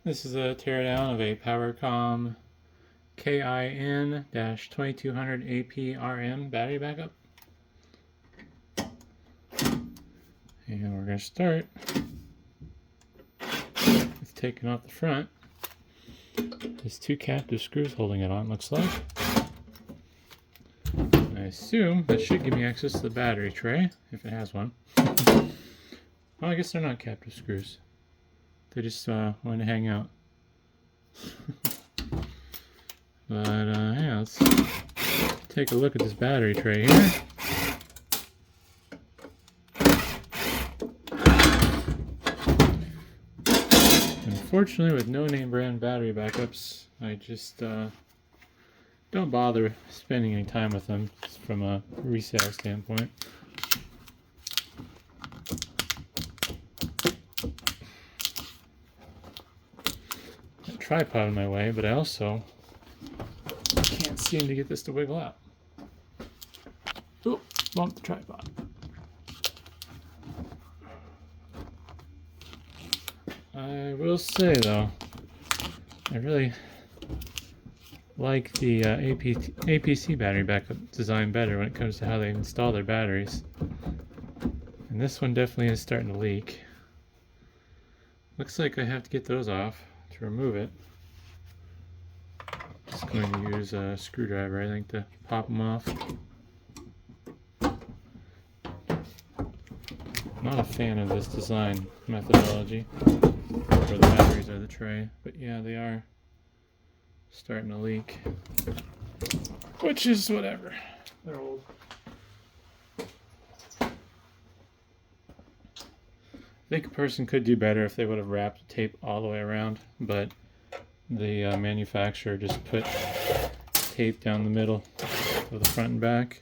This is a teardown of a Powercom KIN-2200AP RM battery backup. And we're going to start with taking off the front. There's two captive screws holding it on, looks like. I assume that should give me access to the battery tray, if it has one. Well, I guess they're not captive screws. They just wanted to hang out. But yeah, let's take a look at this battery tray here. Unfortunately, with no name brand battery backups, I just don't bother spending any time with them from a resale standpoint. Tripod in my way, but I also can't seem to get this to wiggle out. Oh, bumped the tripod. I will say though, I really like the APC battery backup design better when it comes to how they install their batteries. And this one definitely is starting to leak. Looks like I have to get those off to remove it. Just going to use a screwdriver, I think, to pop them off. Not a fan of this design methodology for the batteries or the tray, but yeah, they are starting to leak, which is whatever. They're old. I think a person could do better if they would have wrapped tape all the way around, but the manufacturer just put tape down the middle of the front and back.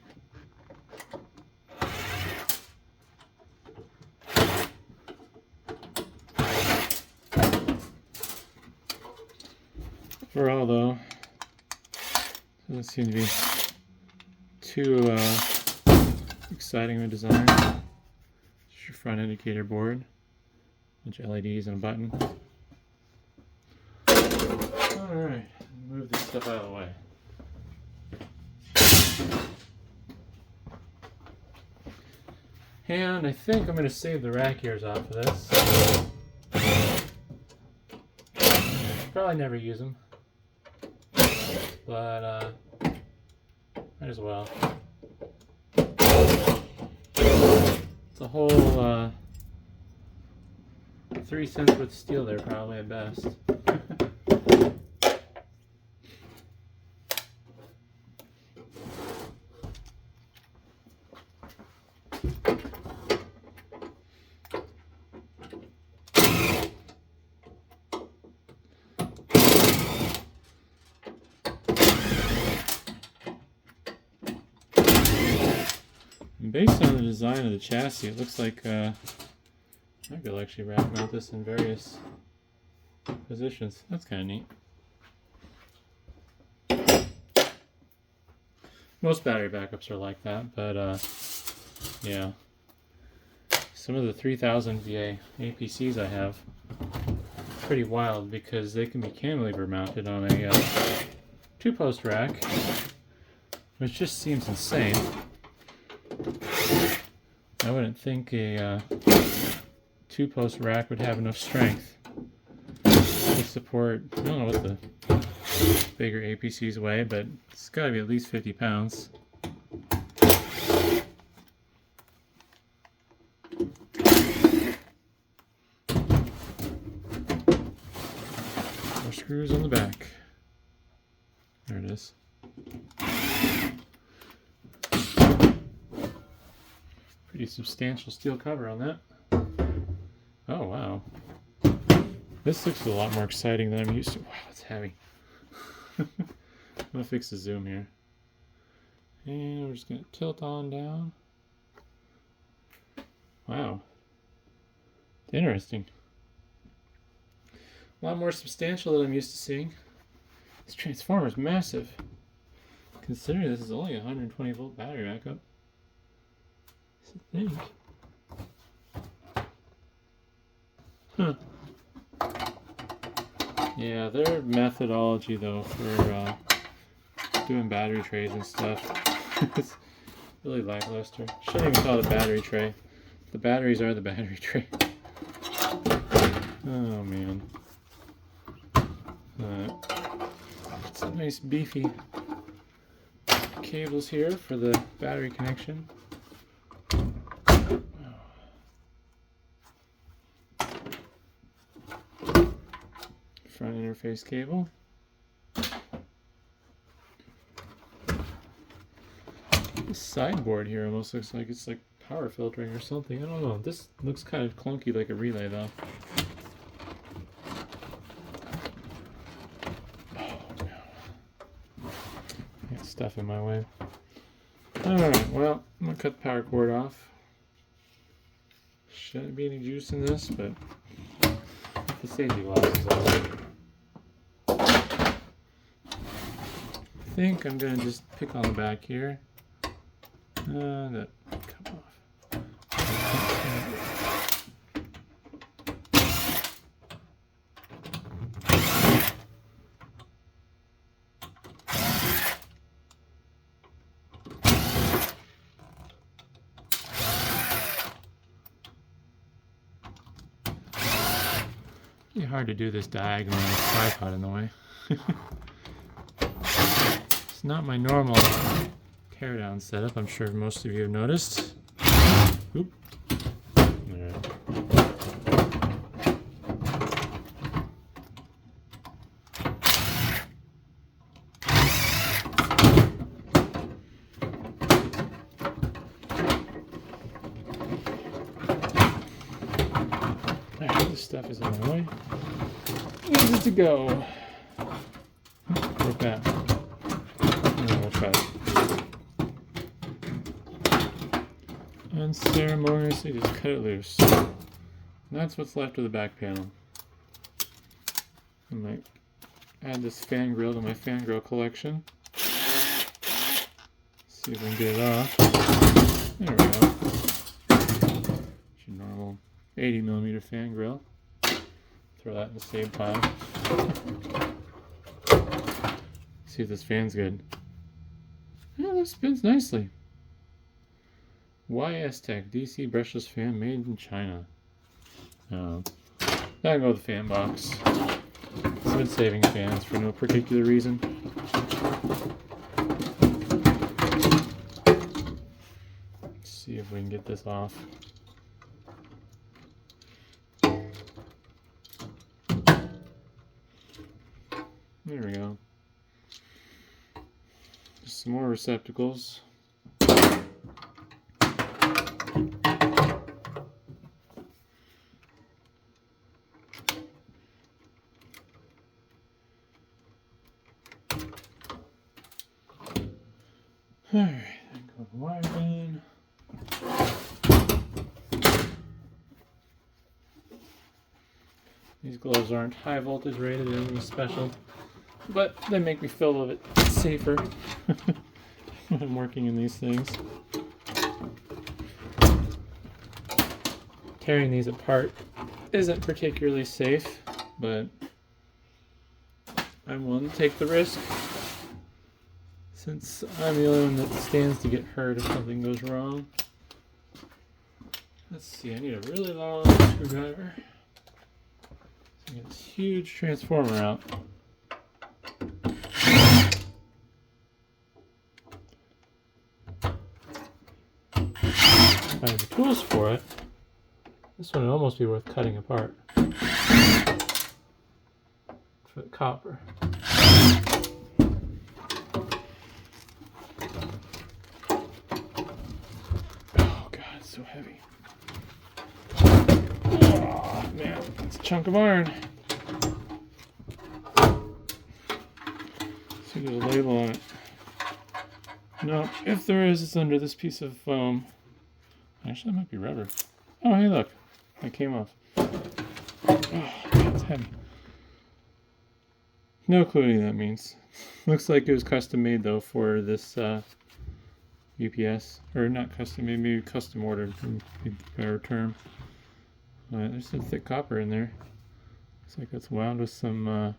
Overall though, doesn't seem to be too exciting of a design. Just your front indicator board, bunch of LEDs and a button. Alright, move this stuff out of the way. And I think I'm going to save the rack ears off of this. Probably never use them, but might as well. It's a whole 3 cents worth of steel there, probably at best. Based on the design of the chassis, it looks like I could actually rack mount this in various positions. That's kind of neat. Most battery backups are like that, but yeah. Some of the 3000 VA APCs I have, pretty wild because they can be cantilever mounted on a 2-post rack, which just seems insane. I wouldn't think a 2-post rack would have enough strength to support, I don't know what the bigger APCs weigh, but it's got to be at least 50 pounds. More screws on the back. There it is. Pretty substantial steel cover on that. Oh wow. This looks a lot more exciting than I'm used to. Wow, it's heavy. I'm gonna fix the zoom here. And we're just gonna tilt on down. Wow. Interesting. A lot more substantial than I'm used to seeing. This transformer is massive. Considering this is only a 120 volt battery backup. I think. Huh. Yeah, their methodology though for doing battery trays and stuff is really lackluster. Shouldn't even call it a battery tray. The batteries are the battery tray. Oh man. Some nice beefy cables here for the battery connection. Front interface cable. This sideboard here almost looks like it's like power filtering or something. I don't know. This looks kind of clunky like a relay though. Oh no. Got stuff in my way. Alright, well, I'm gonna cut the power cord off. Shouldn't be any juice in this, but the safety glasses off. I think I'm gonna just pick on the back here. That come off. It's hard to do this diagonally with a tripod in the way. It's not my normal teardown setup, I'm sure most of you have noticed. Oop. Alright. Alright, this stuff is on my way. Easy to go. Broke that. We'll try it. Unceremoniously just cut it loose. And that's what's left of the back panel. I might add this fan grill to my fan grill collection. See if we can get it off. There we go. It's your normal 80mm fan grill. Throw that in the same pile. See if this fan's good. Yeah, this spins nicely. YS Tech DC brushless fan made in China. That'll go with the fan box. I've been saving fans for no particular reason. Let's see if we can get this off. There we go. Just some more receptacles. Alright, then go the wire in. These gloves aren't high voltage rated or anything special, but they make me feel a little bit safer when I'm working in these things. Tearing these apart isn't particularly safe, but I'm willing to take the risk, since I'm the only one that stands to get hurt if something goes wrong. Let's see, I need a really long screwdriver. So get this huge transformer out. If I have the tools for it, this one would almost be worth cutting apart. For the copper. Oh god, it's so heavy. Oh man, it's a chunk of iron. See, there's a label on it. No, if there is, it's under this piece of foam. Actually, that might be rubber. Oh, hey, look. It came off. Oh, God, it's heavy. No clue what that means. Looks like it was custom made, though, for this UPS. Or not custom made, maybe custom ordered, would be a better term. There's some thick copper in there. Looks like it's wound with some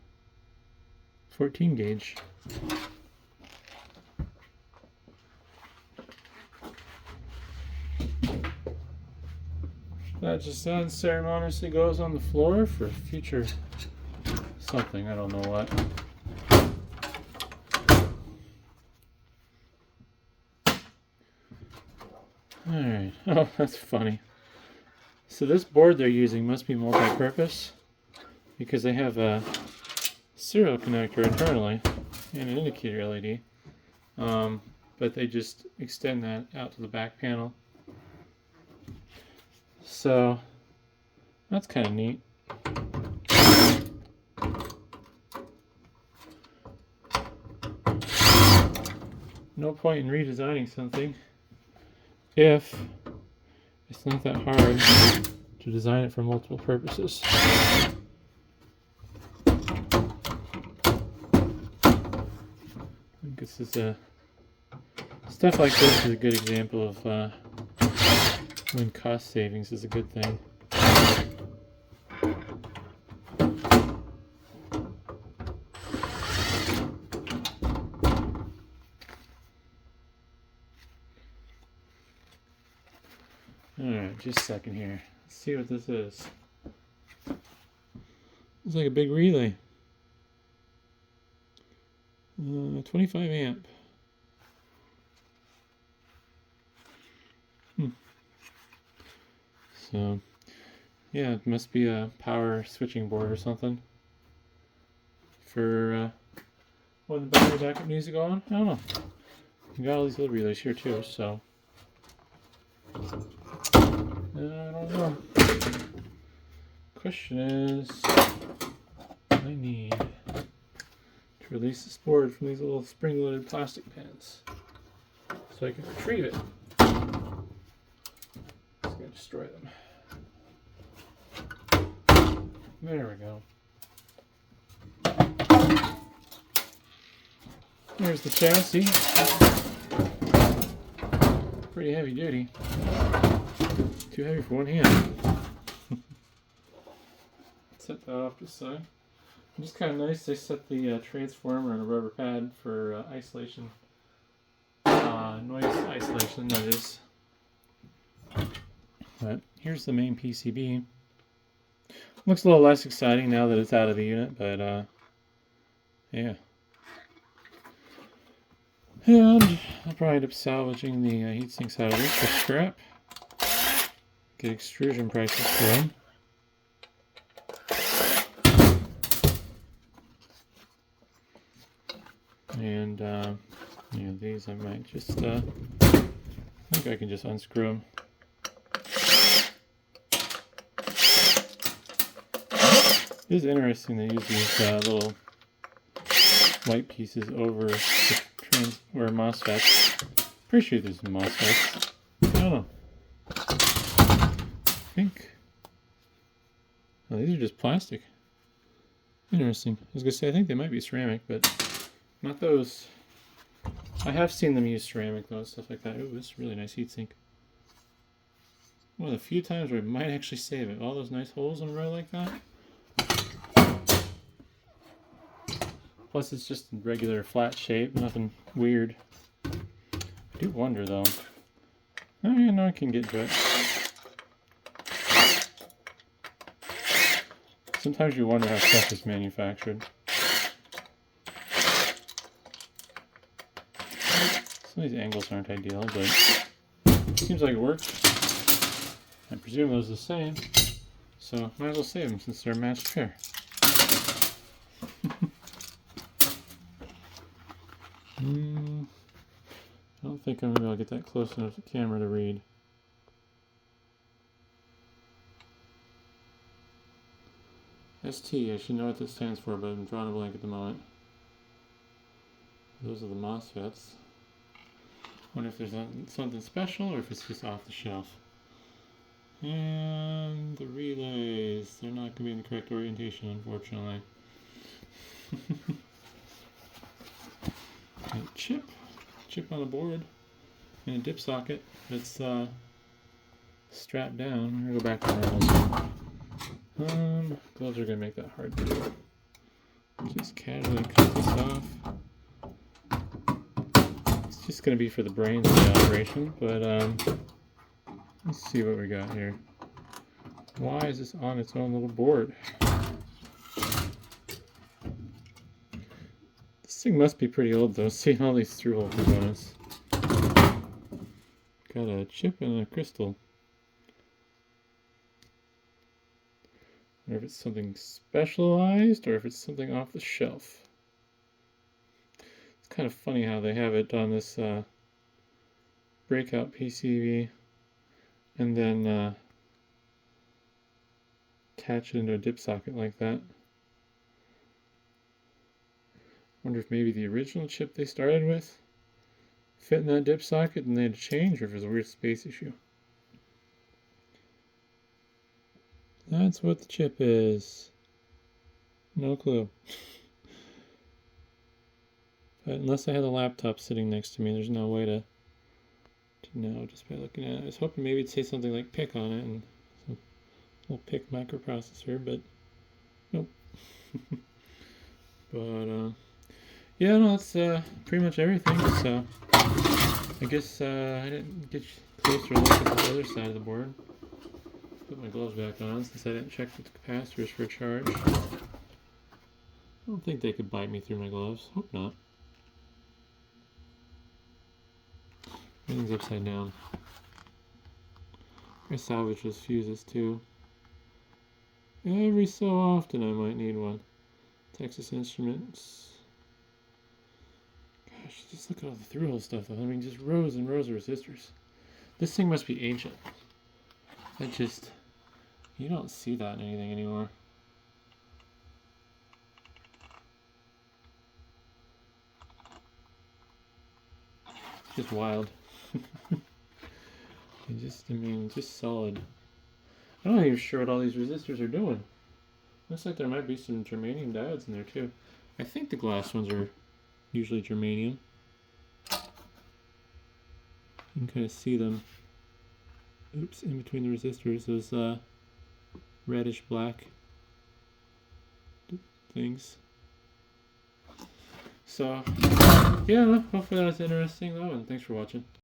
14 gauge. That just unceremoniously goes on the floor for future something, I don't know what. Alright, oh, that's funny. So this board they're using must be multi-purpose because they have a serial connector internally and an indicator LED. But they just extend that out to the back panel. So that's kind of neat. No point in redesigning something if it's not that hard to design it for multiple purposes. I think this is stuff like this is a good example of when cost savings is a good thing. Alright, just a second here. Let's see what this is. It's like a big relay. 25 amp. So, yeah, it must be a power switching board or something for when the battery backup needs to go on. I don't know. You got all these little relays here too, so I don't know. Question is, I need to release this board from these little spring-loaded plastic pins so I can retrieve it. Just gonna destroy them. There we go. There's the chassis. Pretty heavy duty. Too heavy for one hand. Set that off to the side. Just kind of nice. They set the transformer on a rubber pad for isolation, noise isolation. That is. But here's the main PCB. Looks a little less exciting now that it's out of the unit, but yeah. And I'll probably end up salvaging the heat sinks out of this for scrap. Get extrusion prices for them. And yeah, these I might just I think I can just unscrew them. It is interesting they use these little white pieces over the or MOSFETs. Pretty sure there's MOSFETs. I don't know. I think. Oh, these are just plastic. Interesting. I was gonna say I think they might be ceramic, but not those. I have seen them use ceramic though, stuff like that. Ooh, this is a really nice heatsink. One of the few times where I might actually save it. All those nice holes in a row like that. Plus it's just a regular flat shape, nothing weird. I do wonder though. Oh yeah, no, I can get to it. Sometimes you wonder how stuff is manufactured. Some of these angles aren't ideal, but it seems like it works. I presume those are the same, so might as well save them since they're a matched pair. I don't think I'm going to be able to get that close enough to the camera to read. ST, I should know what this stands for, but I'm drawing a blank at the moment. Those are the MOSFETs. Wonder if there's something special or if it's just off the shelf. And the relays, they're not going to be in the correct orientation, unfortunately. A chip on the board, and a dip socket that's strapped down. I'm going to go back to normal. Gloves are gonna make that hard to do. Just casually cut this off. It's just gonna be for the brains of the operation, but let's see what we got here. Why is this on its own little board? This thing must be pretty old though, seeing all these through-hole components. Got a chip and a crystal. I wonder if it's something specialized or if it's something off the shelf. It's kind of funny how they have it on this breakout PCB and then attach it into a dip socket like that. Wonder if maybe the original chip they started with fit in that dip socket and they had to change, or if it was a weird space issue. That's what the chip is. No clue. But unless I had a laptop sitting next to me, there's no way to know just by looking at it. I was hoping maybe it'd say something like PIC on it, and some little PIC microprocessor, but nope. But yeah, no, that's pretty much everything. So I guess I didn't get closer look at the other side of the board. Put my gloves back on since I didn't check the capacitors for a charge. I don't think they could bite me through my gloves. Hope not. Everything's upside down. I salvage those fuses too. Every so often I might need one. Texas Instruments. Gosh, just look at all the through-hole stuff though. I mean, just rows and rows of resistors. This thing must be ancient. You don't see that in anything anymore. It's just wild. Just solid. I'm not even sure what all these resistors are doing. Looks like there might be some germanium diodes in there too. I think the glass ones are usually germanium. You can kind of see them. Oops, in between the resistors, those reddish black things. So, yeah, hopefully that was interesting though, and thanks for watching.